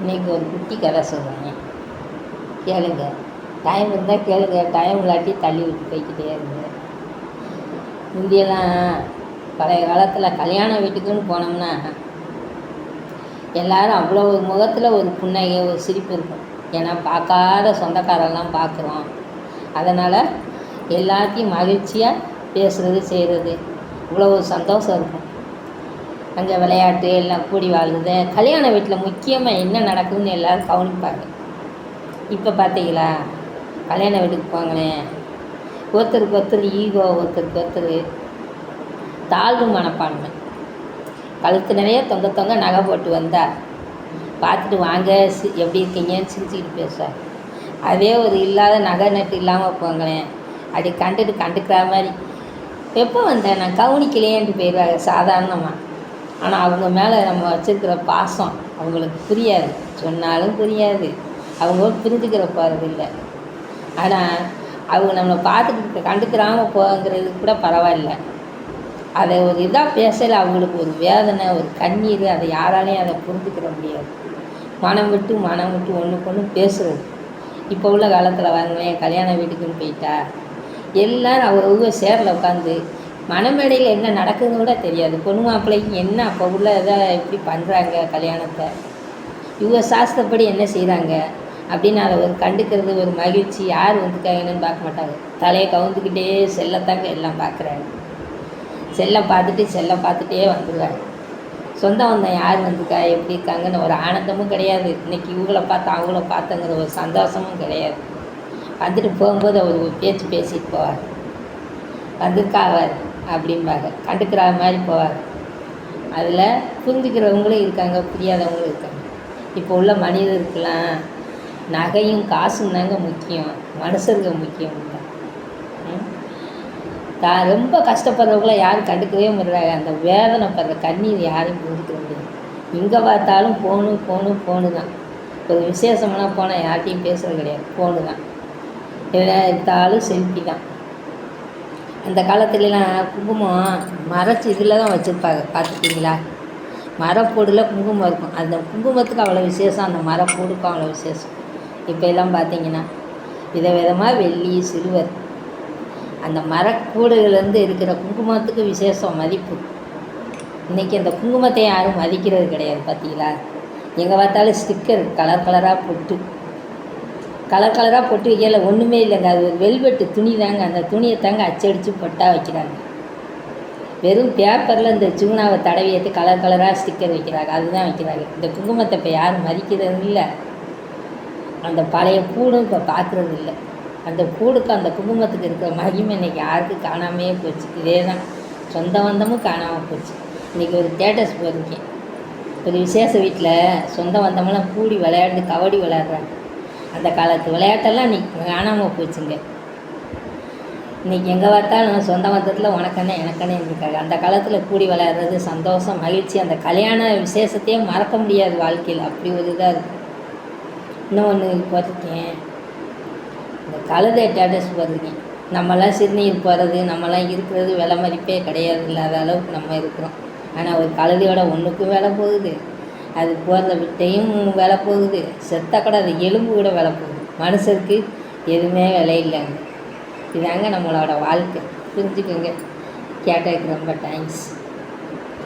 இன்றைக்கி ஒரு குட்டி கதை சொல்கிறேன், கேளுங்க. டைம் இருந்தால் கேளுங்க, டைம் இல்லாட்டி தள்ளி விட்டு போய்க்கிட்டே இருங்க. முந்தியெல்லாம் பழைய காலத்தில் கல்யாண வீட்டுக்குன்னு போனோம்னா எல்லோரும் அவ்வளோ ஒரு முகத்தில் ஒரு புன்னகை, ஒரு சிரிப்பு இருக்கும். ஏன்னா பார்க்காத சொந்தக்காரெல்லாம் பார்க்குறோம். அதனால் எல்லாத்தையும் மகிழ்ச்சியாக பேசுகிறது, செய்கிறது, இவ்வளோ ஒரு சந்தோஷம் இருக்கும். அங்கே விளையாட்டு எல்லாம் கூடி வாழ்றது. கல்யாண வீட்டில் முக்கியமாக என்ன நடக்குதுன்னு எல்லோரும் கவனிப்பாங்க. இப்போ பார்த்தீங்களா, கல்யாண வீட்டுக்கு போங்களேன், ஒருத்தருக்கு ஒருத்தர் ஈகோ, ஒருத்தருக்கு ஒருத்தர் தாழ்வு மனப்பான்மை. கழுத்து நிறைய தொங்க நகை போட்டு வந்தால் பார்த்துட்டு வாங்க எப்படி இருக்கீங்கன்னு சிரிச்சுக்கிட்டு பேசுவார். அதே ஒரு இல்லாத நகை நட்டு இல்லாமல் போங்களேன், அப்படி கண்டுக்கிற மாதிரி எப்போ வந்தேன் நான் கவனிக்கலையேன்ட்டு போயிடுவாங்க சாதாரணமாக. ஆனால் அவங்க மேலே நம்ம வச்சுருக்கிற பாசம் அவங்களுக்கு புரியாது, சொன்னாலும் புரியாது, அவங்க புரிஞ்சுக்கிற போகிறது இல்லை. ஆனால் அவங்க நம்மளை பார்த்துக்கிட்டு கண்டுக்கிறாமல் போங்கிறது கூட பரவாயில்ல. அதை ஒரு இதாக பேசலை, அவங்களுக்கு ஒரு வேதனை, ஒரு கண்ணீர், அதை யாராலையும் அதை புரிஞ்சுக்கிற முடியாது. மனம் விட்டு ஒன்றுக்கு ஒன்று பேசுகிறது. இப்போ உள்ள காலத்தில் வாங்களேன், கல்யாண வீட்டுக்குன்னு போயிட்டா எல்லோரும் அவங்க சேரில் உட்காந்து மணமேடையில் என்ன நடக்குதுன்னு கூட தெரியாது. பொண்ணு மாப்பிள்ளைக்கு என்ன அப்போ உள்ள இதை எப்படி பண்ணுறாங்க, கல்யாணத்தை இவங்க சாஸ்திரப்படி என்ன செய்கிறாங்க அப்படின்னு அதை ஒரு கண்டுக்கிறது, ஒரு மகிழ்ச்சி. யார் வந்துருக்காங்கன்னு பார்க்க மாட்டாங்க, தலையை கவுந்துக்கிட்டே செல்லத்தாங்க எல்லாம் பார்க்குறாங்க. செல்லம் பார்த்துட்டே வந்துடுவாங்க. சொந்த வந்தம் யார் வந்திருக்கா, எப்படி இருக்காங்கன்னு ஒரு ஆனந்தமும் கிடையாது. இன்றைக்கி இவங்களை பார்த்தா அவங்கள பார்த்தங்கிற ஒரு சந்தோஷமும் கிடையாது. வந்துட்டு போகும்போது அவர் ஒரு பேச்சு பேசிட்டு போவார், வந்திருக்காவார் அப்படிம்பாங்க, கண்டுக்கிற மாதிரி போவார். அதில் புரிஞ்சுக்கிறவங்களும் இருக்காங்க, புரியாதவங்களும் இருக்காங்க. இப்போ உள்ள மனிதருக்கெல்லாம் நகையும் காசும் தாங்க முக்கியம், மனுஷருக்கு முக்கியம் இல்லை. ரொம்ப கஷ்டப்படுறவங்கள யாரும் கண்டுக்கவே முடியறாங்க. அந்த வேதனைப்படுற கண்ணீர் யாரையும் புரிஞ்சுக்க முடியாது. எங்கே பார்த்தாலும் ஃபோனு தான். ஒரு விசேஷம்னா போனால் யார்கிட்டையும் பேசுகிறது கிடையாது, ஃபோனு தான். எடுத்தாலும் செல்ஃபி தான். அந்த காலத்துலலாம் குங்குமம் மறைச்சி இதில் தான் வச்சுருப்பாங்க, பார்த்துட்டிங்களா? மரப்போடில் குங்குமம் இருக்கும். அந்த குங்குமத்துக்கு அவ்வளோ விசேஷம், அந்த மரப்போடுக்கும் அவ்வளோ விசேஷம். இப்போ எல்லாம் பார்த்தீங்கன்னா விதவிதமாக வெள்ளி, சில்வர், அந்த மரக்கூடுலேருந்து இருக்கிற குங்குமத்துக்கு விசேஷம், மதிப்பு. இன்றைக்கி அந்த குங்குமத்தை யாரும் மதிக்கிறது கிடையாது, பார்த்தீங்களா? எங்கே பார்த்தாலும் ஸ்டிக்கர் கலர் கலராக போட்டு வைக்கல, ஒன்றுமே இல்லைங்க. அது ஒரு வெல்வெட்டு துணி தாங்க, அந்த துணியை தாங்க அச்சடித்து பொட்டாக வைக்கிறாங்க. வெறும் பேப்பரில் இந்த ஜூனாவை தடவி எடுத்து கலர் கலராக ஸ்டிக்கர் வைக்கிறாங்க, அதுதான் வைக்கிறாங்க. இந்த குங்குமத்தை இப்போ யாரும் மதிக்கிறது இல்லை. அந்த பழைய கூடும் இப்போ பார்க்குறது இல்லை. அந்த கூடுக்கு அந்த குங்குமத்துக்கு இருக்கிற மகிமை இன்றைக்கி யாருக்கும் காணாமையே போச்சு. இதே தான், சொந்த பந்தமும் காணாமல் போச்சு. இன்றைக்கி ஒரு ஸ்டேட்டஸ் போயிருக்கேன், ஒரு விசேஷ வீட்டில் சொந்த பந்தமெல்லாம் கூடி விளையாண்டு கபடி விளையாடுறாங்க. அந்த காலத்து விளையாட்டெல்லாம் இன்றைக்கி காணாமல் போச்சுங்க. இன்றைக்கி எங்கே பார்த்தாலும் சொந்த பந்தத்தில் உனக்கண்ணே எனக்கண்ணே இருக்காங்க. அந்த காலத்தில் கூடி விளையாடுறது சந்தோஷம், மகிழ்ச்சி. அந்த கல்யாண விசேஷத்தையே மறக்க முடியாது வாழ்க்கையில், அப்படி ஒரு இதாக இருக்கும். இன்னும் ஒன்று போட்டிருக்கேன், இந்த கழுதை ஸ்டேட்டஸ் போட்டிருக்கேன். நம்மளாம் சிறுநீர் போகிறது, நம்மளாம் இருக்கிறது விலை மதிப்பே கிடையாது, இல்லாத அளவுக்கு நம்ம இருக்கிறோம். ஆனால் ஒரு கழுதையோட ஒன்றுக்கும் விலை போகுது, அது போகிறத விட்டையும் விலை போகுது, செத்த கூட அது எலும்பு கூட விலை போகுது. மனுஷருக்கு எதுவுமே விலை இல்லைங்க. இதாங்க நம்மளோட வாழ்க்கை, புரிஞ்சுக்கோங்க. கேட்டதுக்கு ரொம்ப தேங்க்ஸ்.